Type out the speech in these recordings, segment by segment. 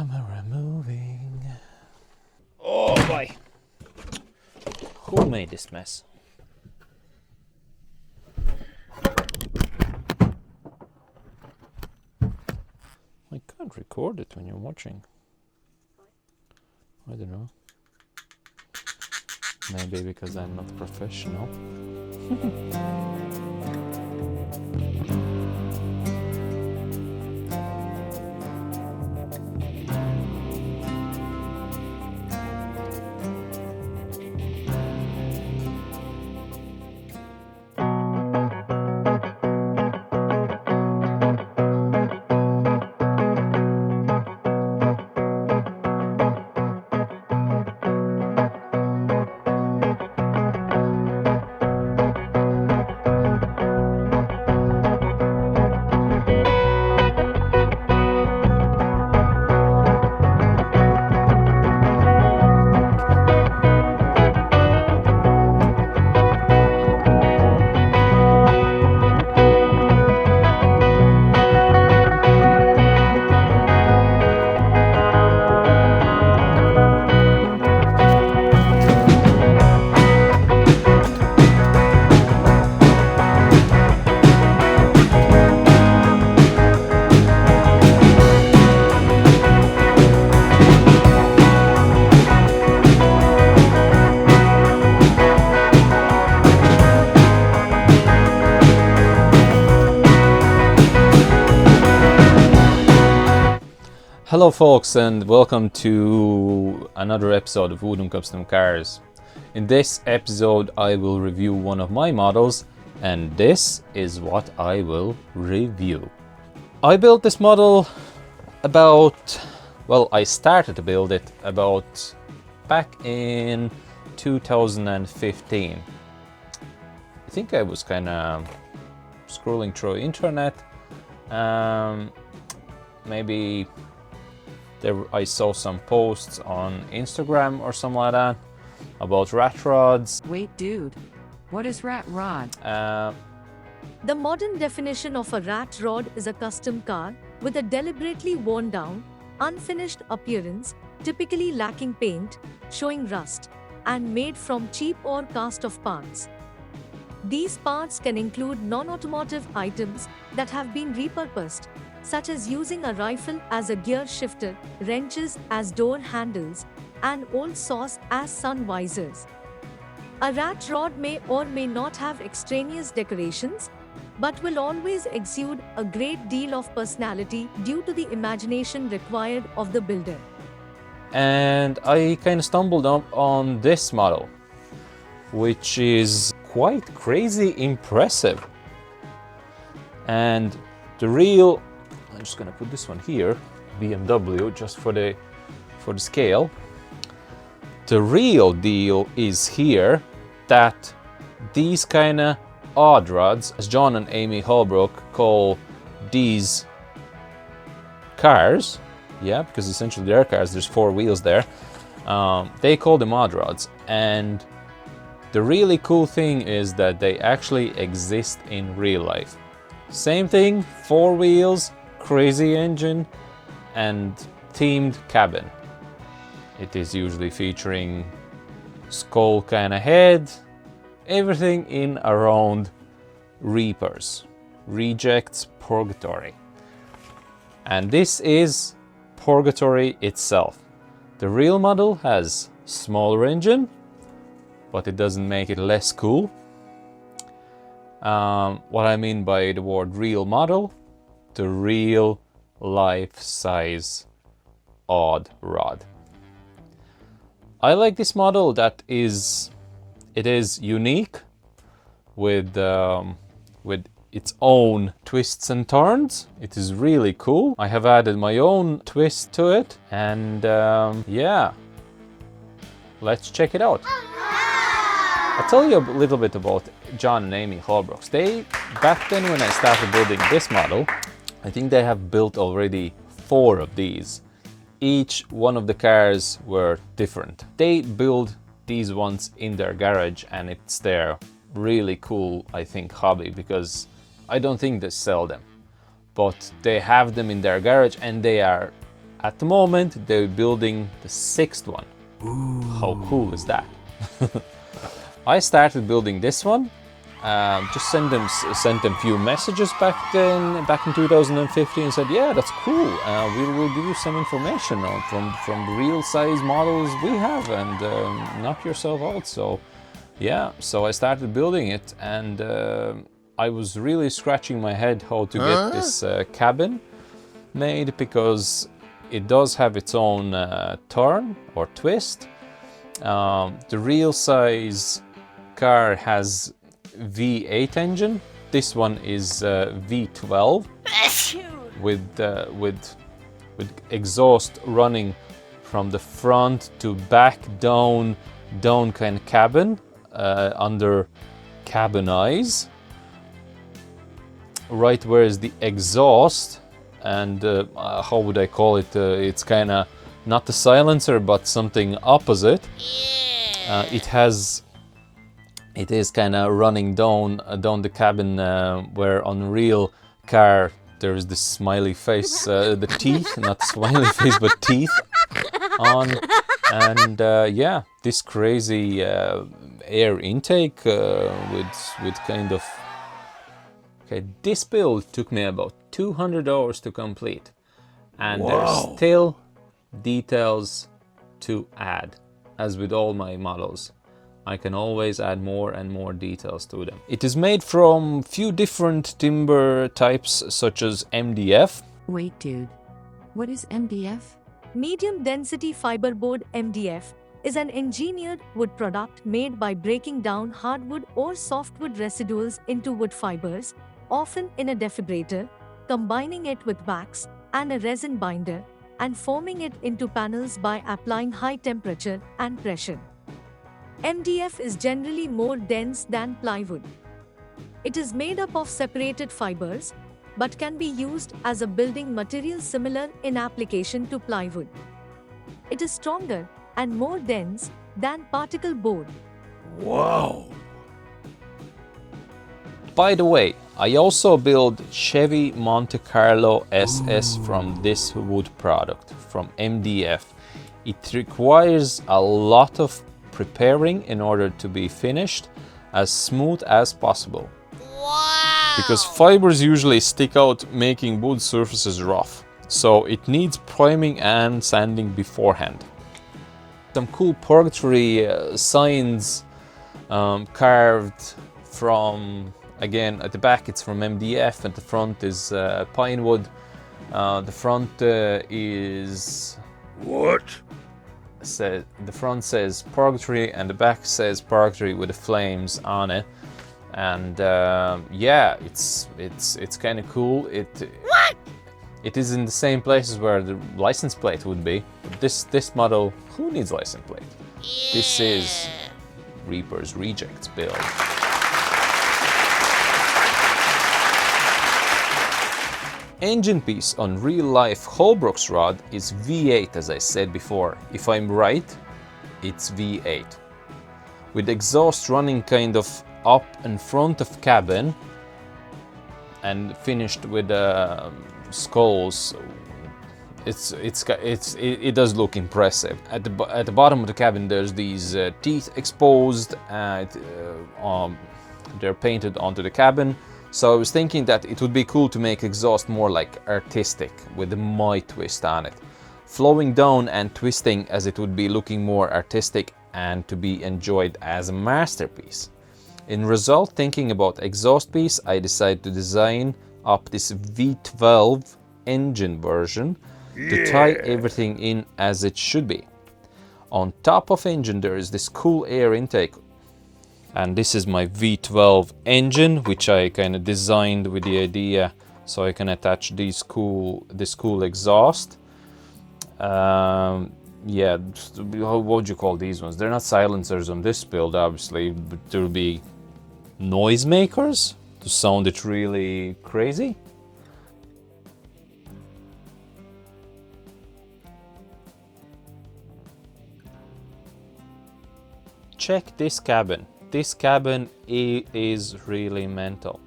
Camera moving. Oh boy. Who made this mess? I can't record it when you're watching. I don't know. Maybe because I'm not professional. Hello folks, and welcome to another episode of Wooden Custom Cars. In this episode I will review one of my models, and this is what I will review. I built this model I started to build it about back in 2015. I think I was kind of scrolling through internet. Maybe I saw some posts on Instagram or something like that about rat rods. Wait, dude, what is rat rod? The modern definition of a rat rod is a custom car with a deliberately worn down, unfinished appearance, typically lacking paint, showing rust, and made from cheap or cast-off parts. These parts can include non-automotive items that have been repurposed, such as using a rifle as a gear shifter, wrenches as door handles, and old saws as sun visors. A rat rod may or may not have extraneous decorations, but will always exude a great deal of personality due to the imagination required of the builder. And I kind of stumbled up on this model, which is quite crazy impressive. And I'm just gonna put this one here, BMW, just for the scale. The real deal is here that these kind of odd rods, as John and Amy Holbrook call these cars, yeah, because essentially they're cars, there's 4 wheels there, they call them odd rods. And the really cool thing is that they actually exist in real life. Same thing, 4 wheels, crazy engine, and themed cabin. It is usually featuring skull kind of head, everything in around Reapers Rejects Purgatory. And this is Purgatory itself. The real model has smaller engine, but it doesn't make it less cool. What I mean by the word real model, the real life-size odd rod. I like this model that it is unique with its own twists and turns. It is really cool. I have added my own twist to it, and yeah, let's check it out. I'll tell you a little bit about John and Amy Holbrooks. Back then when I started building this model, I think they have built already 4 of these. Each one of the cars were different. They build these ones in their garage, and it's their really cool, I think, hobby, because I don't think they sell them. But they have them in their garage, and they are At the moment, they're building the 6th one. Ooh. How cool is that? I started building this one. Just sent them few messages back in 2015 and said, yeah, that's cool. We will give you some information from the real size models we have, and knock yourself out. So yeah, so I started building it, and I was really scratching my head how to get this cabin made, because it does have its own turn or twist. The real size car has V8 engine. This one is V12 with exhaust running from the front to back, down kind of cabin, under cabin eyes, right where is the exhaust, and how would I call it? It's kind of not the silencer, but something opposite. It is kind of running down the cabin, where on real car there's this smiley face, the teeth, not smiley face, but teeth on, and yeah, this crazy air intake with kind of. Okay, this build took me about 200 hours to complete, and there's still details to add, as with all my models. I can always add more and more details to them. It is made from few different timber types, such as MDF. Wait, dude. What is MDF? Medium density fiberboard MDF is an engineered wood product made by breaking down hardwood or softwood residuals into wood fibers, often in a defibrator, combining it with wax and a resin binder, and forming it into panels by applying high temperature and pressure. MDF is generally more dense than plywood. It is made up of separated fibers, but can be used as a building material similar in application to plywood. It is stronger and more dense than particle board. Wow! By the way, I also build Chevy Monte Carlo SS from this wood product, from MDF. It requires a lot of preparing in order to be finished as smooth as possible. Wow! Because fibers usually stick out, making wood surfaces rough. So it needs priming and sanding beforehand. Some cool purgatory signs carved from, again, at the back it's from MDF, and the front is pine wood. The front is... What? The front says Purgatory, and the back says Purgatory with the flames on it, and yeah, it's kind of cool. It is in the same places where the license plate would be. But this model, who needs license plate? Yeah. This is Reapers Rejects build. Engine piece on real life Holbrook's rod is V8, as I said before. If I'm right, it's V8. With exhaust running kind of up in front of cabin and finished with skulls. It does look impressive. At the bottom of the cabin there's these teeth exposed, and they're painted onto the cabin. So I was thinking that it would be cool to make exhaust more like artistic, with my twist on it. Flowing down and twisting, as it would be looking more artistic and to be enjoyed as a masterpiece. In result, thinking about exhaust piece, I decided to design up this V12 engine version to tie everything in as it should be. On top of engine there is this cool air intake. And this is my V12 engine, which I kind of designed with the idea so I can attach this cool exhaust. Yeah, what would you call these ones? They're not silencers on this build, obviously, but there will be noisemakers to sound it really crazy. Check this cabin. This cabin is really mental.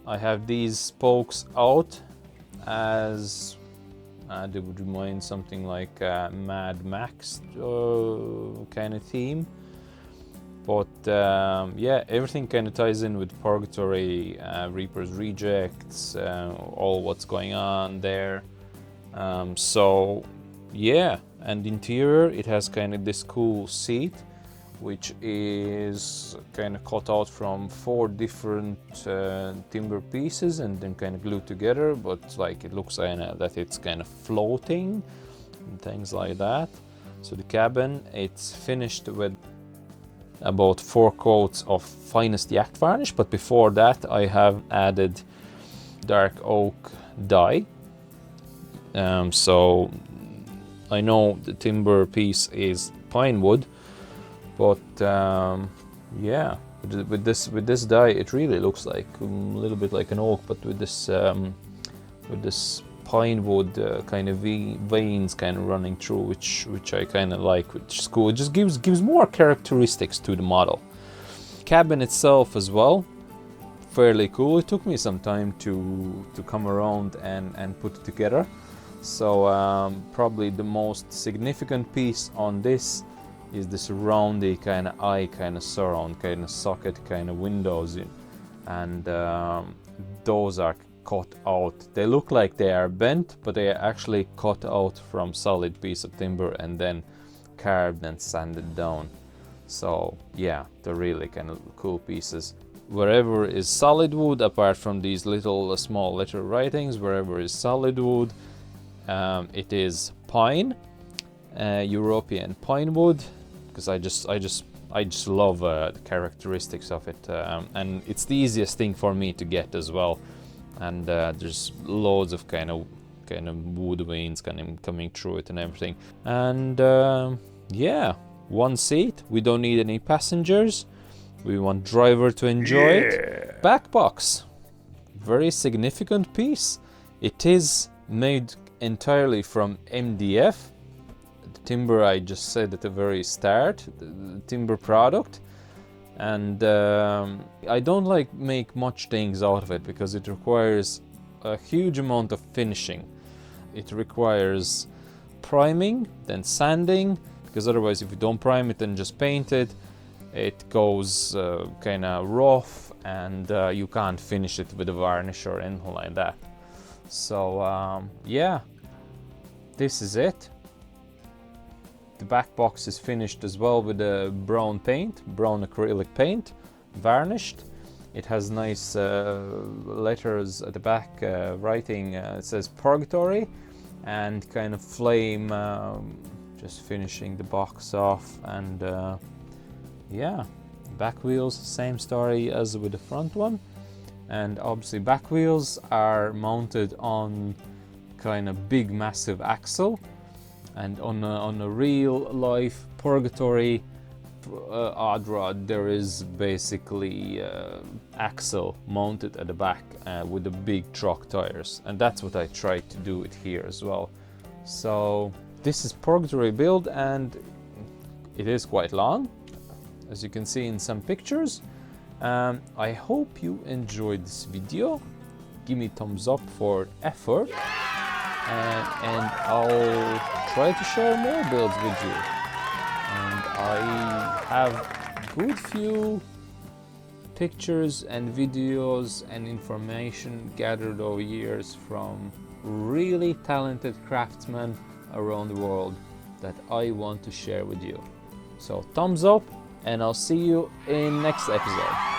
I have these spokes out as They would remind something like Mad Max kind of theme. But yeah, everything kind of ties in with Purgatory, Reapers Rejects, all what's going on there. So yeah, and interior it has kind of this cool seat, which is kind of cut out from 4 different timber pieces and then kind of glued together, but like it looks that it's kind of floating and things like that. So the cabin, it's finished with about 4 coats of finest yak varnish, but before that I have added dark oak dye. So I know the timber piece is pine wood, but yeah, with this dye it really looks like a little bit like an oak, but with this pine wood kind of veins kind of running through, which I kind of like, which is cool. It just gives more characteristics to the model. Cabin itself as well, fairly cool. It took me some time to come around and put it together. So probably the most significant piece on this is this roundy kind of eye kind of surround, kind of socket kind of windows in, and those are cut out. They look like they are bent, but they are actually cut out from solid piece of timber and then carved and sanded down. So yeah, they're really kind of cool pieces. Wherever is solid wood, apart from these little small letter writings, wherever is solid wood, it is pine, European pine wood, because I just love the characteristics of it, and it's the easiest thing for me to get as well. And there's loads of kind of wood veins kind of coming through it and everything. And yeah, 1 seat. We don't need any passengers. We want driver to enjoy it. Back box, very significant piece. It is made entirely from MDF, the timber I just said at the very start, the timber product. And I don't like make much things out of it because it requires a huge amount of finishing. It requires priming, then sanding, because otherwise if you don't prime it and just paint it, it goes kind of rough, and you can't finish it with a varnish or anything like that. So yeah, this is it. The back box is finished as well with a brown paint, brown acrylic paint, varnished. It has nice letters at the back, writing, it says Purgatory, and kind of flame, just finishing the box off. And yeah, back wheels, same story as with the front one. And obviously back wheels are mounted on kind of big massive axle. And on a real life Purgatory odd rod, there is basically axle mounted at the back with the big truck tires, and that's what I tried to do it here as well. So this is Purgatory build, and it is quite long, as you can see in some pictures. I hope you enjoyed this video. Give me a thumbs up for effort. And I'll try to share more builds with you. And I have good few pictures and videos and information gathered over years from really talented craftsmen around the world that I want to share with you. So thumbs up, and I'll see you in next episode.